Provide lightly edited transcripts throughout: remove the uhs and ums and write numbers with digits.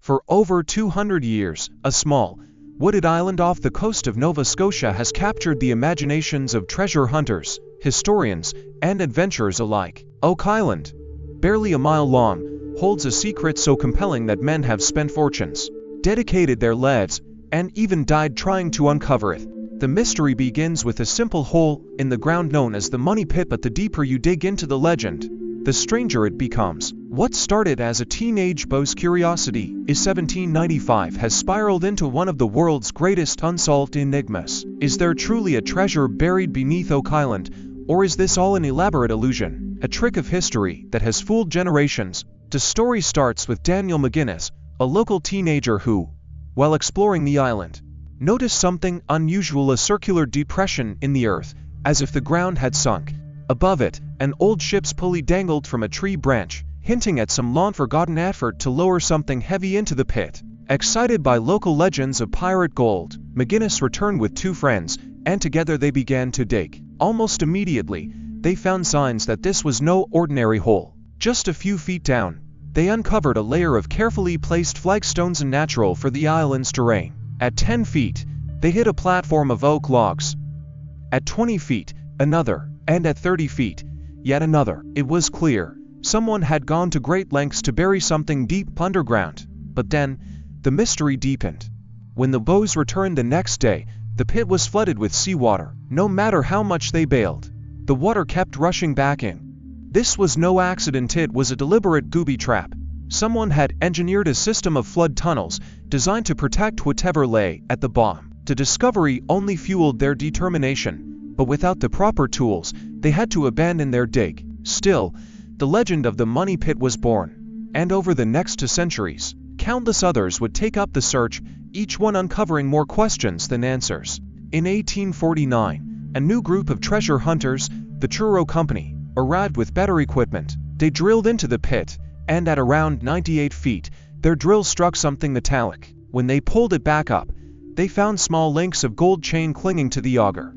For over 200 years, a small, wooded island off the coast of Nova Scotia has captured the imaginations of treasure hunters, historians, and adventurers alike. Oak Island, barely a mile long, holds a secret so compelling that men have spent fortunes, dedicated their lives, and even died trying to uncover it. The mystery begins with a simple hole in the ground known as the Money Pit, but the deeper you dig into the legend, the stranger it becomes. What started as a teenage boy's curiosity in 1795 has spiraled into one of the world's greatest unsolved enigmas. Is there truly a treasure buried beneath Oak Island, or is this all an elaborate illusion, a trick of history that has fooled generations? The story starts with Daniel McGuinness, a local teenager who, while exploring the island, noticed something unusual: a circular depression in the earth, as if the ground had sunk. Above it, an old ship's pulley dangled from a tree branch, hinting at some long-forgotten effort to lower something heavy into the pit. Excited by local legends of pirate gold, McGuinness returned with two friends, and together they began to dig. Almost immediately, they found signs that this was no ordinary hole. Just a few feet down, they uncovered a layer of carefully placed flagstones unnatural for the island's terrain. At 10 feet, they hit a platform of oak logs. At 20 feet, another, and at 30 feet, yet another. It was clear someone had gone to great lengths to bury something deep underground. But then, the mystery deepened. When the boys returned the next day, the pit was flooded with seawater. No matter how much they bailed, the water kept rushing back in. This was no accident, it was a deliberate booby trap. Someone had engineered a system of flood tunnels designed to protect whatever lay at the bottom. The discovery only fueled their determination, but without the proper tools, they had to abandon their dig. Still, the legend of the Money Pit was born, and over the next 2 centuries, countless others would take up the search, each one uncovering more questions than answers. In 1849, a new group of treasure hunters, the Truro Company, arrived with better equipment. They drilled into the pit, and at around 98 feet, their drill struck something metallic. When they pulled it back up, they found small links of gold chain clinging to the auger.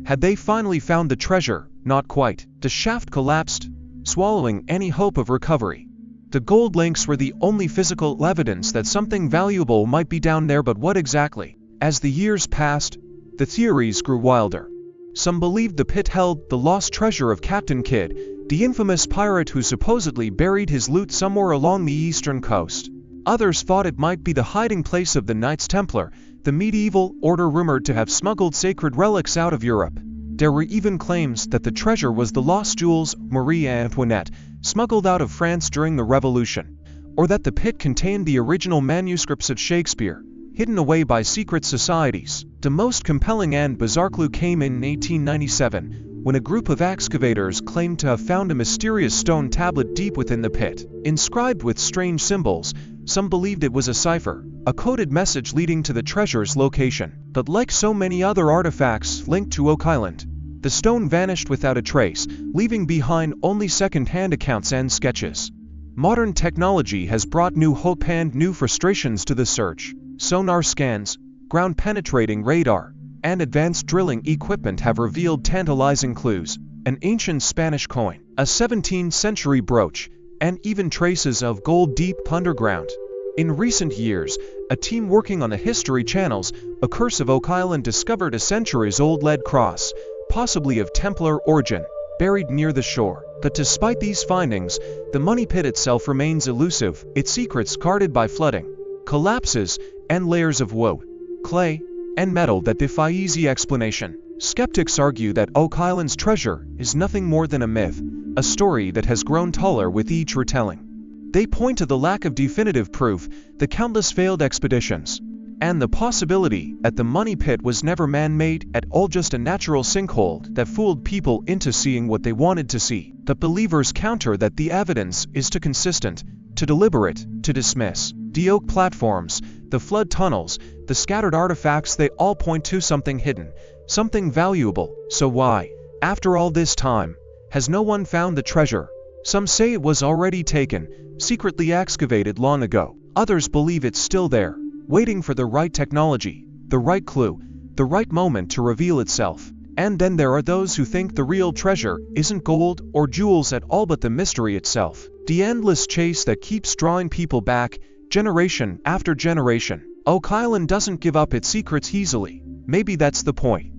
Had they finally found the treasure? Not quite. The shaft collapsed, swallowing any hope of recovery. The gold links were the only physical evidence that something valuable might be down there, but what exactly? As the years passed, the theories grew wilder. Some believed the pit held the lost treasure of Captain Kidd, the infamous pirate who supposedly buried his loot somewhere along the eastern coast. Others thought it might be the hiding place of the Knights Templar, the medieval order rumored to have smuggled sacred relics out of Europe. There were even claims that the treasure was the lost jewels Marie Antoinette smuggled out of France during the Revolution, or that the pit contained the original manuscripts of Shakespeare, hidden away by secret societies. The most compelling and bizarre clue came in 1897, when a group of excavators claimed to have found a mysterious stone tablet deep within the pit. Inscribed with strange symbols, some believed it was a cipher, a coded message leading to the treasure's location. But like so many other artifacts linked to Oak Island, the stone vanished without a trace, leaving behind only second-hand accounts and sketches. Modern technology has brought new hope and new frustrations to the search. Sonar scans, ground-penetrating radar, and advanced drilling equipment have revealed tantalizing clues: an ancient Spanish coin, a 17th century brooch, and even traces of gold deep underground. In recent years, a team working on the History Channel's A Curse of Oak Island discovered a centuries-old lead cross, possibly of Templar origin, buried near the shore. But despite these findings, the Money Pit itself remains elusive, its secrets guarded by flooding, collapses, and layers of wood, clay, and metal that defy easy explanation. Skeptics argue that Oak Island's treasure is nothing more than a myth, a story that has grown taller with each retelling. They point to the lack of definitive proof, the countless failed expeditions, and the possibility that the Money Pit was never man-made at all, just a natural sinkhole that fooled people into seeing what they wanted to see. The believers counter that the evidence is too consistent, too deliberate, to dismiss. The oak platforms, the flood tunnels, the scattered artifacts, they all point to something hidden, something valuable. So why, after all this time, has no one found the treasure? Some say it was already taken, secretly excavated long ago. Others believe it's still there, waiting for the right technology, the right clue, the right moment to reveal itself. And then there are those who think the real treasure isn't gold or jewels at all, but the mystery itself. The endless chase that keeps drawing people back generation after generation. Oak Island doesn't give up its secrets easily. Maybe that's the point.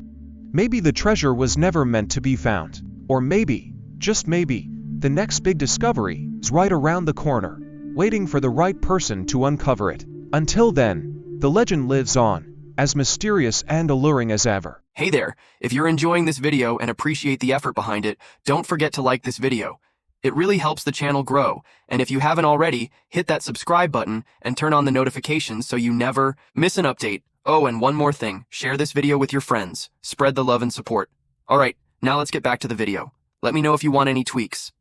Maybe the treasure was never meant to be found. Or maybe, just maybe, the next big discovery is right around the corner, waiting for the right person to uncover it. Until then, the legend lives on, as mysterious and alluring as ever. Hey there, if you're enjoying this video and appreciate the effort behind it, don't forget to like this video. It really helps the channel grow, and if you haven't already, hit that subscribe button and turn on the notifications so you never miss an update. Oh, and one more thing, share this video with your friends. Spread the love and support. Alright, now let's get back to the video. Let me know if you want any tweaks.